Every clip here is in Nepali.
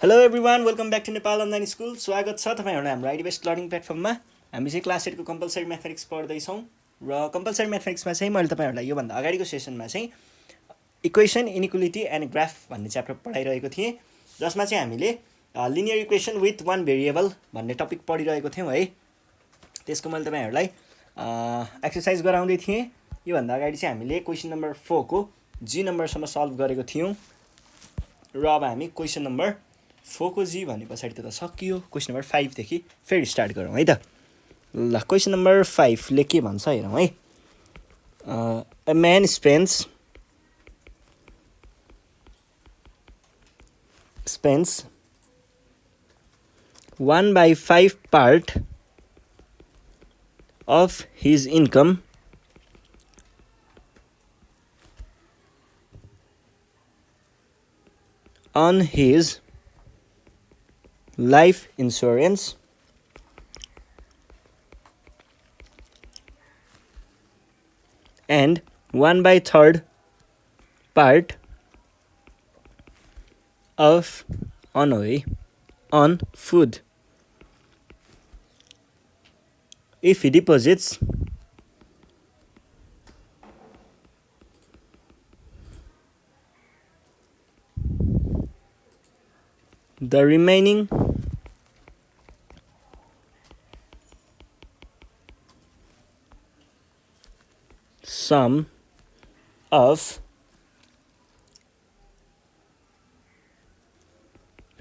Hello everyone, welcome back to Nepal online school. स्वागत छ तपाईँहरूलाई हाम्रो आइडी बेस्ट लर्निङ प्लेटफर्ममा। हामी चाहिँ क्लास 8 को कम्पलसरी म्याथमेटिक्स पढ्दैछौँ र कम्पलसरी म्याथमेटिक्समा चाहिँ मैले तपाईँहरूलाई योभन्दा अगाडिको सेसनमा चाहिँ इक्वेसन, इनइक्वालिटी एन्ड ग्राफ भन्ने च्याप्टर पढाइरहेको थिएँ, जसमा चाहिँ हामीले linear equation with one variable भन्ने टपिक पढिरहेको थियौँ है। त्यसको मैले तपाईँहरूलाई एक्सर्साइज गराउँदै थिएँ। योभन्दा अगाडि चाहिँ हामीले क्वेसन नम्बर 4 को जी नम्बरसम्म सल्भ गरेको थियौँ र अब हामी क्वेसन नम्बर 4 को जी भने पछाडि त सकियो। क्वेसन नम्बर 5 देखि फेरि स्टार्ट गरौँ है त। ल, क्वेसन नम्बर 5 ले के भन्छ हेरौँ है। A man spends 1/5 part of his income on his life insurance and 1/3 part of on food. If he deposits the remaining sum of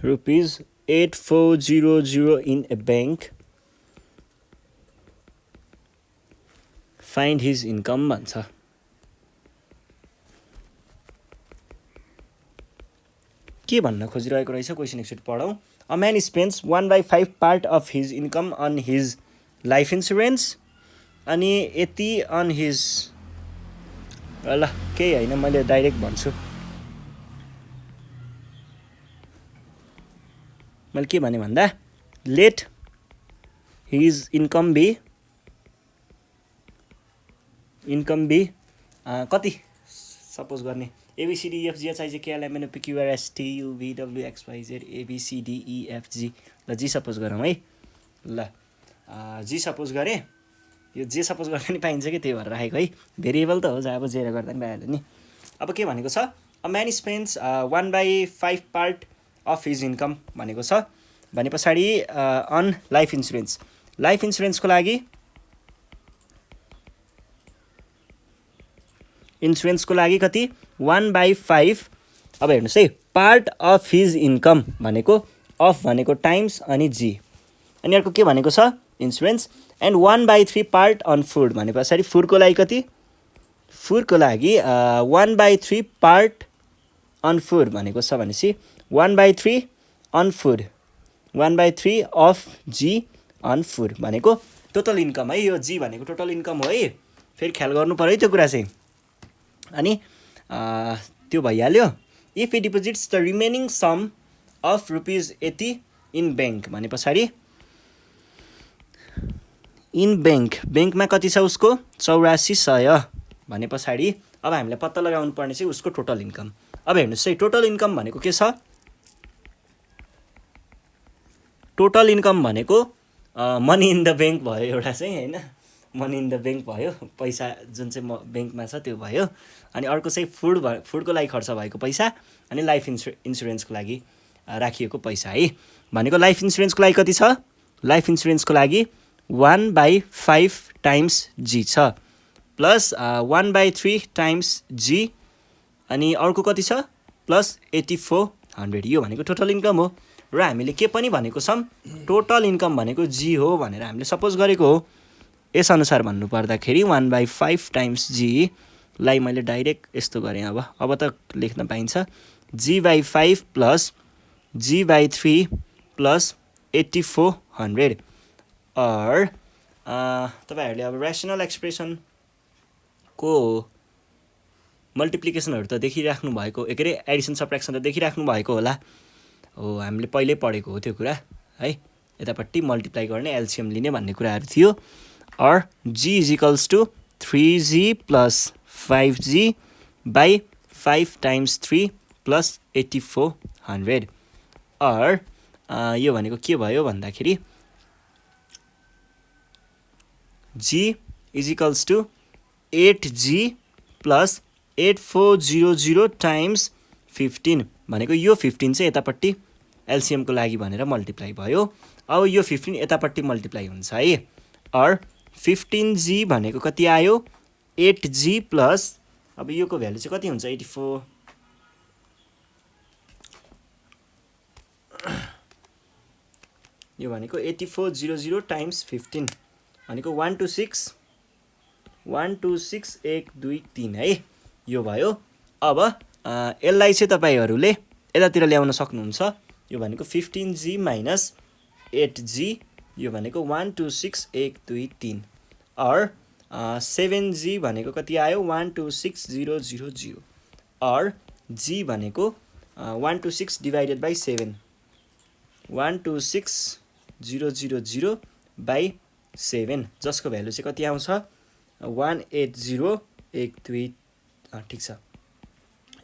rupees 8400 in a bank, find his income भन्छ। के भन्न खोजिरहेको रहेछ क्वेसन एकचोटि पढौँ। A man spends 1/5 part of his income on his life insurance, अनि यति अन हिज, ल केही होइन, मैले डाइरेक्ट भन्छु। मैले के भने भन्दा लेट हिज इन्कम बी कति सपोज गर्ने ABCDEFGHIJKLMNOPQRSTUVWXYZ ABCDEFG। ल जी सपोज गरौँ है। ल जी सपोज गरेँ, यो जे सपोज गर्दा नि पाइन्छ कि, त्यही भएर राखेको है। भेरिएबल त हो, अब जेर गर्दा नि पाइहाल्यो नि। अब के भनेको छ, a man spends 1/5 part of his income भनेको छ भने पछाडि अन लाइफ इन्सुरेन्स। लाइफ इन्सुरेन्सको लागि कति 1/5। अब हेर्नुहोस् है, पार्ट अफ हिज इन्कम भनेको अफ भनेको टाइम्स अनि जी, अनि अर्को के भनेको छ insurance, and 1/3 part on food भने पछाडि फुडको लागि कति, फुडको लागि 1/3 पार्ट अन फुड भनेको छ भनेपछि 1/3 on food, 1/3 of g on food भनेको टोटल इन्कम है। यो जी भनेको टोटल इन्कम हो है, फेरि ख्याल गर्नु पऱ्यो है त्यो कुरा चाहिँ। अनि त्यो भइहाल्यो। If he deposits the remaining sum of rupees 80 in bank भने पछाडि इन ब्याङ्कमा कति छ उसको 8400 भने पछाडि अब हामीले पत्ता लगाउनु पर्ने चाहिँ उसको टोटल इन्कम। अब हेर्नुहोस् है, टोटल इन्कम भनेको के छ, टोटल इन्कम भनेको मनी इन द ब्याङ्क भयो एउटा चाहिँ होइन, मनी इन द ब्याङ्क भयो, पैसा जुन चाहिँ ब्याङ्कमा छ त्यो भयो, अनि अर्को चाहिँ फुडको लागि खर्च भएको पैसा, अनि लाइफ इन्सुरेन्सको लागि राखिएको पैसा है। भनेको लाइफ इन्सुरेन्सको लागि कति छ, लाइफ इन्सुरेन्सको लागि 1/5 टाइम्स जी छ, प्लस 1/3 टाइम्स जी, अनि अर्को कति छ प्लस 8400। यो भनेको टोटल इन्कम हो र हामीले के पनि भनेको छौँ, टोटल इन्कम भनेको जी हो भनेर हामीले सपोज गरेको हो। यसअनुसार भन्नु पर्दाखेरि 1/5 टाइम्स जी लाई मैले डाइरेक्ट यस्तो गरेँ। अब त लेख्न पाइन्छ, जी/5 प्लस जी/3 प्लस 8400। अर तपाईँहरूले अब रेसनल एक्सप्रेसनको मल्टिप्लिकेसनहरू त देखिराख्नु भएको, के अरे एडिसन सब्ट्र्याक्सन त देखिराख्नु भएको होला हो, हामीले पहिल्यै पढेको हो त्यो कुरा है। यतापट्टि मल्टिप्लाई गर्ने, एलसिएम लिने भन्ने कुराहरू थियो। और g is equals to 3g plus 5g by 5 times 3 plus 8400. Or यो भनेको के भयो भन्दाखेरि g is equals to 8g plus 8400 times 15 भनेको यो 15 चाहिँ यतापट्टि एलसिएम को लागि भनेर मल्टिप्लाई भयो। अब यो 15 यतापट्टि मल्टिप्लाई हुन्छ है। अर 15g भनेको कति आयो 8g प्लस अब यो को भ्यालु चाहिँ कति हुन्छ 84 यो भनेको 8400 टाइम्स 15 भनेको 126 1 2 3 है यो भयो। अब यसलाई चाहिँ तपाईहरुले यतातिर ल्याउन सक्नुहुन्छ। यो भनेको 15g माइनस 8g यो भनेको 1 2 6 1 2 3 अर 7g भनेको कति आयो 126,000 अर g भनेको 126 डिवाइडेड बाइ 7 126,000 बाइ 7 जसको भ्यालु चाहिँ कति आउँछ 180,123 ठीक छ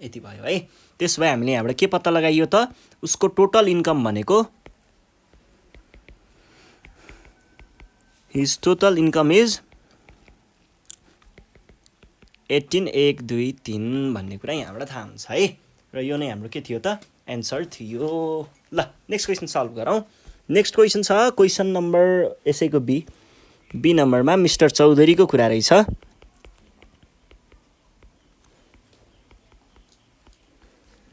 यति भयो है। त्यसो भए हामीले यहाँबाट के पत्ता लगाइयो त उसको टोटल इन्कम भनेको his total income is 18,123 भन्ने कुरा यहाँबाट थाहा हुन्छ है। र यो नै हाम्रो के थियो त एन्सर थियो। ल नेक्स्ट क्वेशन सल्भ गरौँ। नेक्स्ट क्वेशन छ क्वेशन नम्बर यसैको बी नम्बरमा मिस्टर चौधरीको कुरा रहेछ।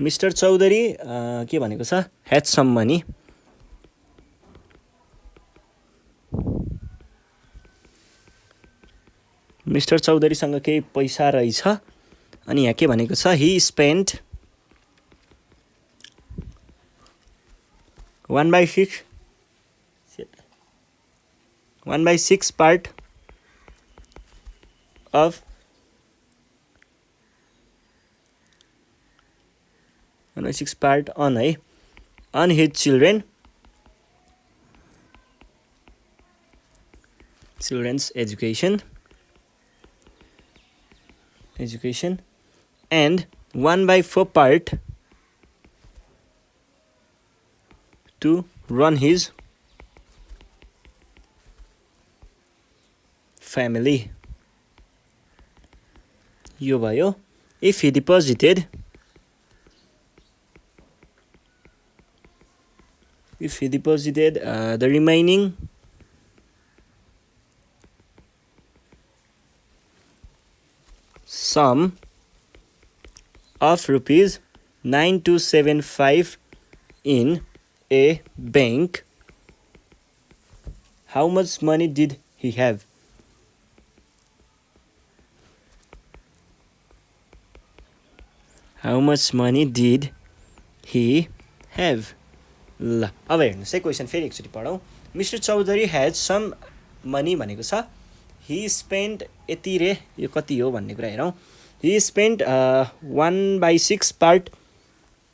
मिस्टर चौधरी के भनेको छ ह्याड सम मनी मिस्टर चौधरीसँग केही पैसा रहेछ अनि यहाँ के भनेको छ ही spent 1/6 part of 1/6 part on his children's education and 1/4 part to run his family यो भयो। if he deposited the remaining sum of rupees 9275 in a bank, how much money did he have? How much money did he have? ल अब हेर्नुस् है क्वेशन फेरि एकचोटि पढौँ। Mister Chaudhary has some money भनेको छ ही स्पेन्ट यति रे यो कति हो भन्ने कुरा हेरौँ। ही spent 1/6 part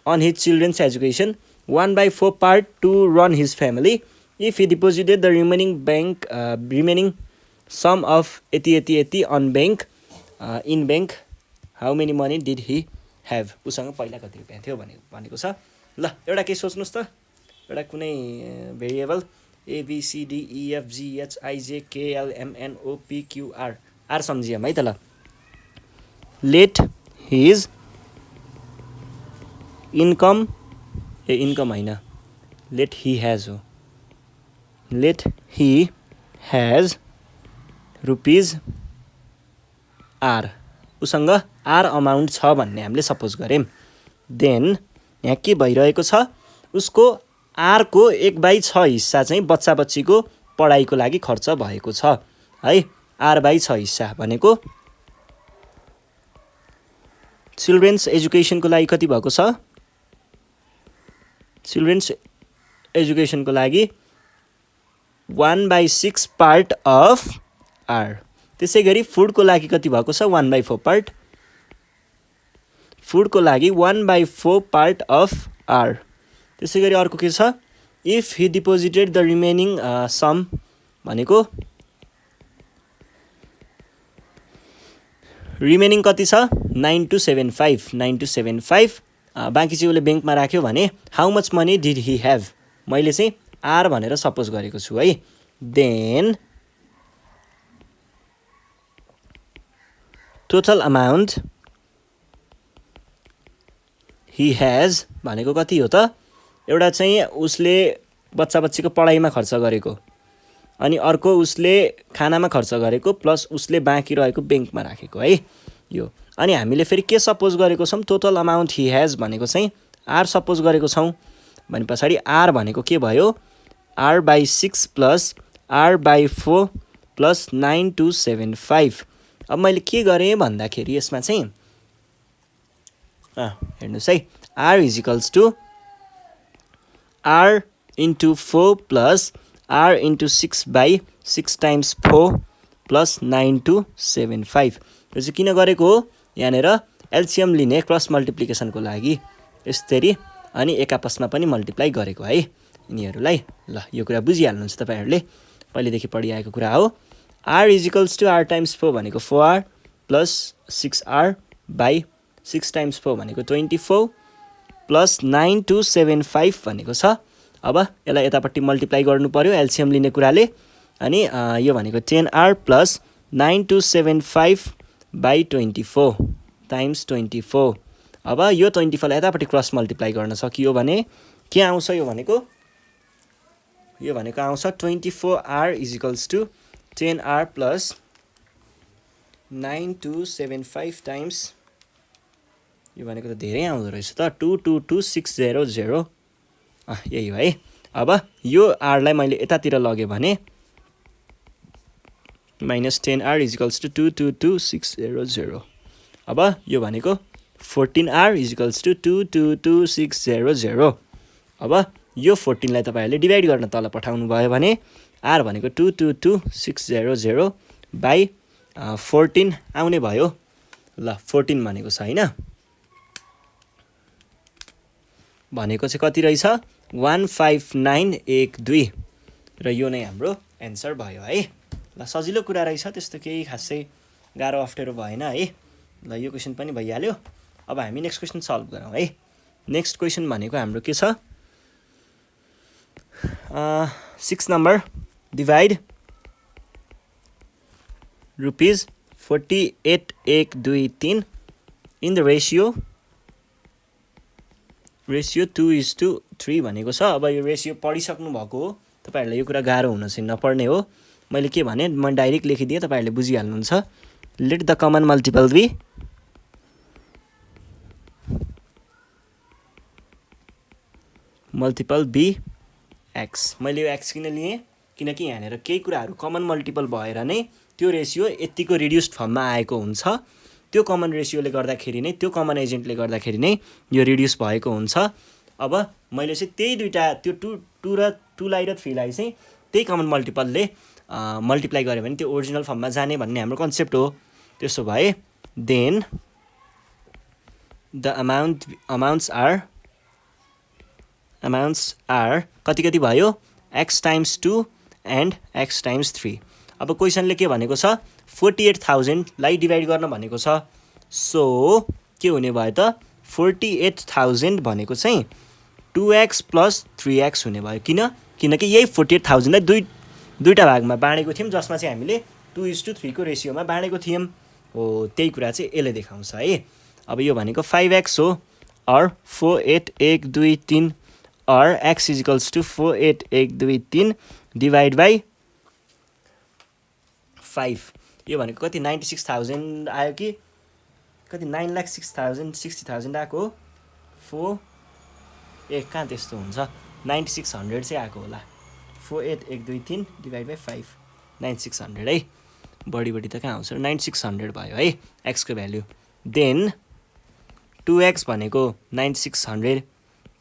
on his children's education 1/4 part to run his family. If he deposited the remaining sum of 80 on bank in bank, how many money did he have? उसँग पहिला कति रुपैयाँ थियो भनेको छ। ल एउटा के सोच्नुस् त एउटा कुनै भेरिएबल ABCDEFGHIJKLMNOPQR आर सम्झियौँ है त। ल लेट हिज इन्कम होइन लेट ही हैज हो let he has rupees r उसँग आर अमाउन्ट छ भन्ने हामीले सपोज गऱ्यौँ। देन यहाँ के भइरहेको छ उसको आर को 1/6 हिस्सा चाहिँ बच्चा बच्चीको पढाइको लागि खर्च भएको छ है। r/6 हिस्सा भनेको चिल्ड्रेन्स एजुकेसनको लागि कति भएको छ चिल्ड्रेन्स एजुकेसनको लागि 1/6 part of r। त्यसै गरी फुडको लागि कति भएको छ 1/4 part फुडको लागि 1/4 part of r। त्यसै गरी अर्को के छ if he deposited the remaining sum भनेको रिमेनिङ कति छ 9275 बाँकी चाहिँ उसले ब्याङ्कमा राख्यो भने how much money did he have मैले चाहिँ आर भनेर सपोज गरेको छु है then total amount he has भनेको कति हो त एउटा चाहिँ उसले बच्चा बच्चीको पढाइमा खर्च गरेको अनि अर्को उसले खानामा खर्च गरेको प्लस उसले बाँकी रहेको ब्याङ्कमा राखेको है यो अनि हामीले फेरि के सपोज गरेको छौँ टोटल अमाउन्ट ही ह्याज भनेको चाहिँ आर सपोज गरेको छौँ भने पछाडि आर भनेको के भयो r/6 प्लस r/4 प्लस 9275 अब मैले के गरेँ भन्दाखेरि यसमा चाहिँ हेर्नुहोस् है r is equals to r into 4 plus r into 6/6 times 4 plus 9275 यो चाहिँ किन गरेको हो यहाँनिर एलसिएम लिने क्रस मल्टिप्लिकेसनको लागि यसरी अनि एक आपसमा पनि मल्टिप्लाई गरेको है यिनीहरूलाई ल यो कुरा बुझिहाल्नुहुन्छ तपाईँहरूले पहिलेदेखि पढिआएको कुरा हो r is equals to r times 4 भनेको 4r प्लस 6r/6 टाइम्स 4 भनेको 24 प्लस 9275 भनेको छ अब यसलाई यतापट्टि मल्टिप्लाई गर्नु पर्यो एलसिएम लिने कुराले अनि यो भनेको 10r प्लस 9275/24 टाइम्स 24 अब यो 24 लाई यतापट्टि क्रस मल्टिप्लाई गर्न सकियो भने के आउँछ यो भनेको आउँछ 24r is equals to 10r plus 9275 times यो भनेको त धेरै आउँदो रहेछ त 222600 यही हो है अब यो आरलाई मैले यतातिर लगेँ भने minus 10r is equals to 222600 अब यो भनेको 14r इज इक्वल्स टु 222600 अब यो 14 लाई तपाईहरुले डिभाइड गर्न तल पठाउनु भयो भने r भनेको 222600 बाइ 14 आउने भयो ल 14 भनेको छ हैन भनेको चाहिँ कति रहेछ 15912 र यो नै हाम्रो एन्सर भयो है ल सजिलो कुरा रहेछ त्यस्तो केही खासै गाह्रो अप्ठ्यारो भएन है ल यो क्वेशन पनि भइहाल्यो अब हामी नेक्स्ट क्वेशन सल्भ गरौँ है नेक्स्ट क्वेशन भनेको हाम्रो के छ 6 number divide rupees 48,123 in the ratio 2:3 भनेको छ अब यो रेशियो पढिसक्नु भएको हो तपाईहरुलाई यो कुरा गाह्रो हुन चाहिँ नपर्ने हो मैले के भने म डाइरेक्ट लेखिदिए तपाईहरुले बुझिहाल्नुहुन्छ let the common multiple be x मैले यो x किन लिए किनकि यहाँनेर केही कुराहरु कमन मल्टिपल भएर नै त्यो रेशियो यतिको रिड्युस्ड फर्ममा आएको हुन्छ त्यो कमन रेशियोले गर्दाखेरि नै त्यो कमन एजेन्टले गर्दाखेरि नै यो रिड्युस भएको हुन्छ अब मैले चाहिँ त्यही दुईटा त्यो 2 र 2 लाई र 3 लाई चाहिँ त्यही कमन मल्टिपलले मल्टिप्लाई गरे भने त्यो ओरिजिनल फर्ममा जाने भन्ने हाम्रो कन्सेप्ट हो त्यसो भए देन द अमाउन्ट्स आर कति कति भयो x times 2 and x times 3 अब क्वेशनले के भनेको छ 48,000 लाई डिभाइड गर्न भनेको छ सो के हुने भयो त 48,000 भनेको चाहिँ 2x प्लस 3x हुने भयो किनकि यही 48,000 लाई दुईटा भागमा बाँडेको थियौं जसमा चाहिँ हामीले 2:3 को रेशियोमा बाँडेको थियौं हो त्यही कुरा चाहिँ यसले देखाउँछ है अब यो भनेको 5x हो और 48123 और x is equals to 48123 divide by 5 यो भनेको कति 96,000 आयो कि कति 9,06,060,000 आएको 4 कहाँ त्यस्तो हुन्छ 9600 चाहिँ आएको होला 48123 डिवाइड बाई 5 9600 है बढी त कहाँ आउँछ 9600 भयो है x को भ्यालु देन 2x भनेको 9600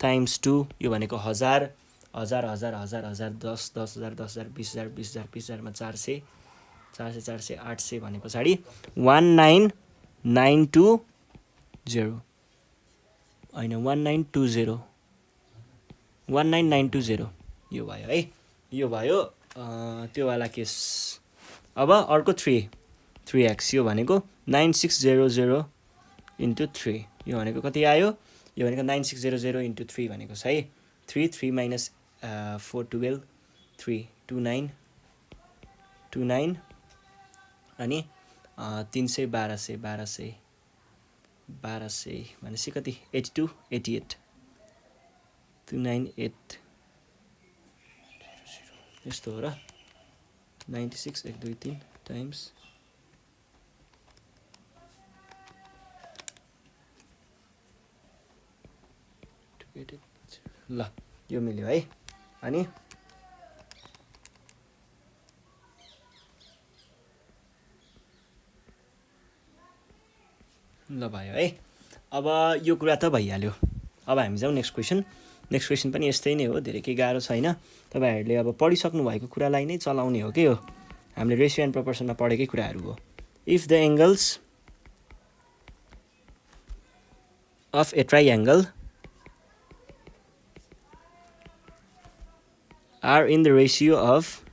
टाइम्स 2 यो भनेको 1000 1000 1000 1000 1000 10 10,000 10,000 20,000 20,000 20,000 मा 400 400 400 800 भने पछाडी 19920 हैन 1920 19920 यो भयो है यो भयो त्यो वाला केस अब अर्को 3x यो भनेको 9600 into 3 यो भनेको कति आयो यो भनेको 9600 इन्टु 3 भनेको छ है 3 माइनस 4 12 3 29 29 अनि 300 1200 भनेपछि कति 82 88 298 यस्तो हो र 96 1 2 3 टाइम्स ल यो मिल्यो है अनि ल भयो है अब यो कुरा त भइहाल्यो अब हामी जाउँ नेक्स्ट क्वेसन पनि यस्तै नै हो धेरै केही गाह्रो छैन तपाईहरुले अब पढिसक्नु भएको कुरालाई नै चलाउने हो के हो हामीले रेसियो एन्ड प्रोपोर्सनमा पढेकै कुराहरू हो if the angles of A triangle are in the ratio of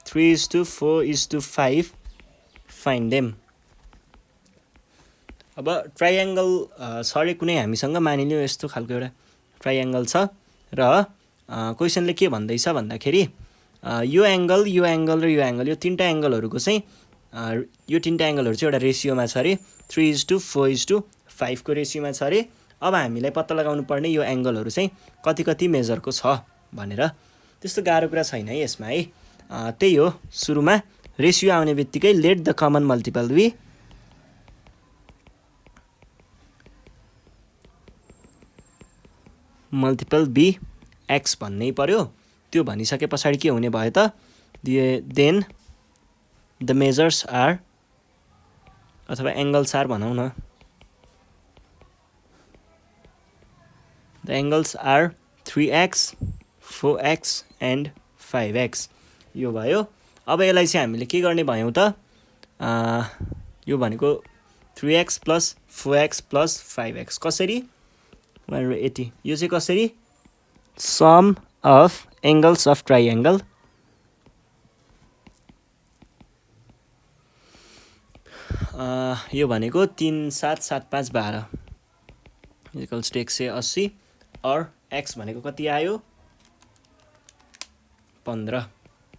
3:4:5 find them अब ट्राइएंगल सरे कुनै हामीसँग मानिलियो यस्तो खालको एउटा ट्राइएंगल छ र क्वेशनले के भन्दैछ भन्दाखेरि यो एंगल र यो एंगल यो तीनटा एंगलहरुको चाहिँ यो तीनटा एंगलहरु चाहिँ एउटा रेशियोमा छ रे 3:4:5 को रेशियोमा छ रे अब हामीलाई पत्ता लगाउनु पर्ने यो एंगलहरु चाहिँ कति मेजरको छ भनेर त्यस्तो गाह्रो कुरा छैन है यसमा है त्यही हो सुरुमा रेशियो आउने बित्तिकै let the common multiple be x भन्नै पर्यो त्यो भनिसके पछाडी के हुने भयो त देन द मेजर्स आर अथवा एंगल्स आर भनौं न The angles are 3x, 4x and 5x. यो भयो अब यसलाई चाहिँ हामीले के गर्ने भयौ त यो भनेको 3x plus 4x plus 5x कसरी 180 यो चाहिँ कसरी sum of angles of triangle यो भनेको 3 7 7 5 12 equals to 180 और x भनेको कति आयो 15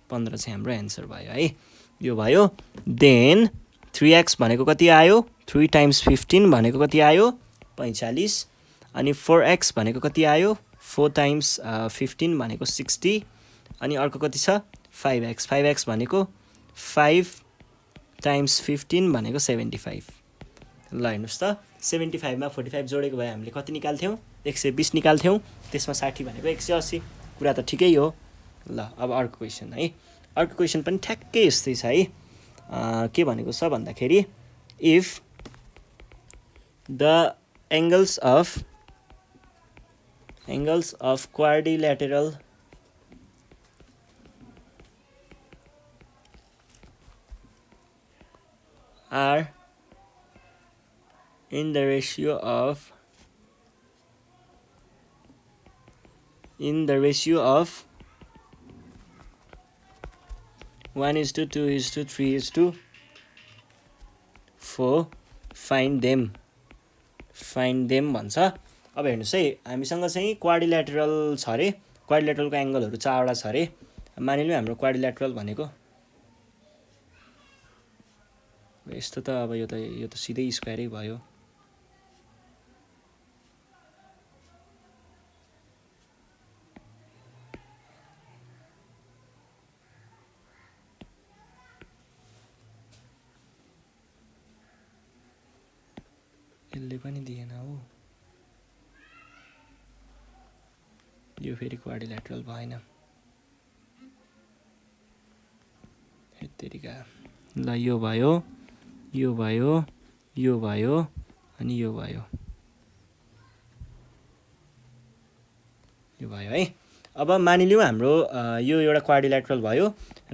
चाहिँ हाम्रो आन्सर भयो है यो भयो देन 3x भनेको कति आयो 3 times 15 भनेको कति आयो 45 अनि 4x भनेको कति आयो 4 times 15 भनेको 60 अनि अर्को कति छ 5x भनेको 5 times 15 भनेको 75 ल हेर्नुस् त 75 मा 45 जोडेको भए हामीले कति निकाल्थ्यौ 120 निकाल्थ्यौ त्यसमा 60 भनेको 180 कुरा त ठिकै हो ल अब अर्को क्वेशन है अर्को क्वेशन पनि ठ्याक्कै यस्तै छ है के भनेको छ भन्दाखेरि if the angles of quadrilateral are in the ratio of 1:2:3:4 find them भन्छ अब हेर्नुस् है हामीसँग चाहिँ क्वाड्रिलेटरल छ रे क्वाड्रिलेटरलको एंगलहरु चारवटा छ रे मानिलियौ हाम्रो क्वाड्रिलेटरल भनेको यस्तो त अब यो त सिधै स्क्वायरै भयो यसले पनि दिएन हो यो फेरि क्वाड्रिलेटरल भएन यतिका ल यो भयो अनि यो भयो है अब मानिलियौ हाम्रो यो एउटा क्वाड्रिलेटरल भयो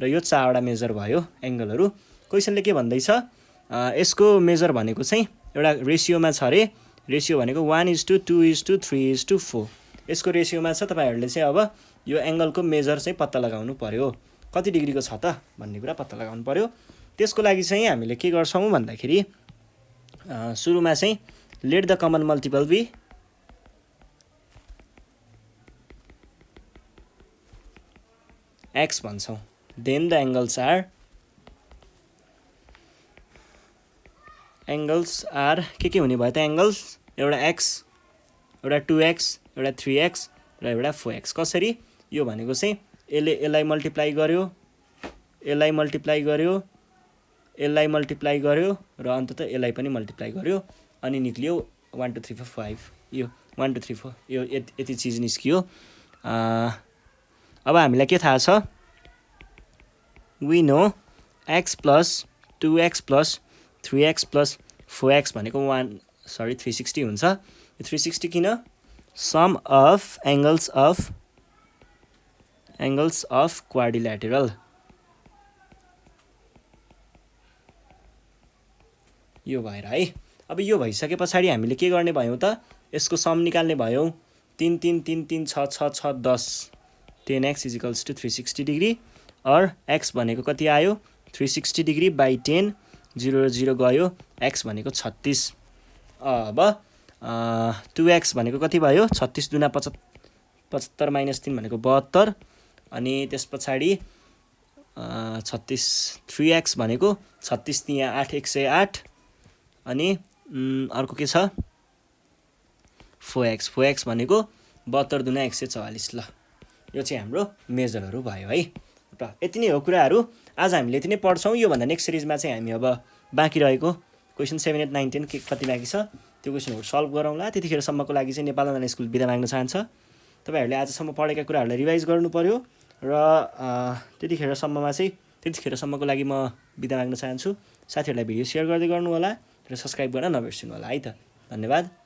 र यो चारवटा मेजर भयो एंगलहरु क्वेशनले के भन्दै छ यसको मेजर भनेको चाहिँ एउटा रेशियोमा छ रे रेशियो भनेको 1:2:3:4 यसको रेशियोमा छ तपाईहरुले चाहिँ अब यो एंगलको मेजर चाहिँ पत्ता लगाउनु पर्यो कति डिग्रीको छ त भन्ने कुरा पत्ता लगाउनु पर्यो त्यसको लागि चाहिँ हामीले के गर्छौँ भन्दाखेरि सुरुमा चाहिँ let the common multiple be x भन्छौँ, देन द एङ्गल्स आर के हुने भयो त एङ्गल्स, एउटा x, एउटा 2x, एउटा 3x र एउटा 4x। कसरी? यो भनेको चाहिँ यसले यसलाई मल्टिप्लाई गर्यो, यसलाई मल्टिप्लाई गर्यो, यसलाई मल्टिप्लाई गर्यो र अन्ततः यसलाई पनि मल्टिप्लाई गर्यो अनि निक्लियो 1 2 3 4 5। यो 1 2 3 4 यो यति चिज निस्कियो। अब हामीलाई के थाहा छ? We know x + 2x + 3x + 4x भनेको 360 हुन्छ। यो 360 किन? Sum of angles of quadrilateral. यो भएर है। अब यो भइसके पछाडि हामीले के गर्ने भयौँ त? यसको सम निकाल्ने भयौँ। 3 3 3 3 6 6 6 10 10x = 360 डिग्री और x भनेको कति आयो? 360 डिग्री बाई 10, 0 र 0 गयो, x भनेको 36। अब 2x भनेको कति भयो? 36 दुना 75 - 3 भनेको 72 अनि त्यस पछाडि 36 3x भनेको 36 तिहाँ 8 108 अनि अर्को के छ? 4x भनेको 72 दुना 144। ल यो चाहिँ हाम्रो मेजरहरू भयो है। र यति नै हो कुराहरू। आज हामीले यति नै पढ्छौँ। योभन्दा नेक्स्ट सिरिजमा चाहिँ हामी अब बाँकी रहेको क्वेसन 7 8 9 10 के कति बाँकी छ त्यो क्वेसनहरू सल्भ गरौँला। त्यतिखेरसम्मको लागि चाहिँ नेपाल अनलाइन स्कुल बिदा माग्न चाहन्छ। तपाईँहरूले आजसम्म पढेका कुराहरूलाई रिभाइज गर्नु पर्यो र त्यतिखेरसम्मको लागि म बिदा माग्न चाहन्छु। साथीहरूलाई भिडियो सेयर गर्दै गर्नु होला र सब्सक्राइब गर्न नबिर्सिनु होला है त। धन्यवाद।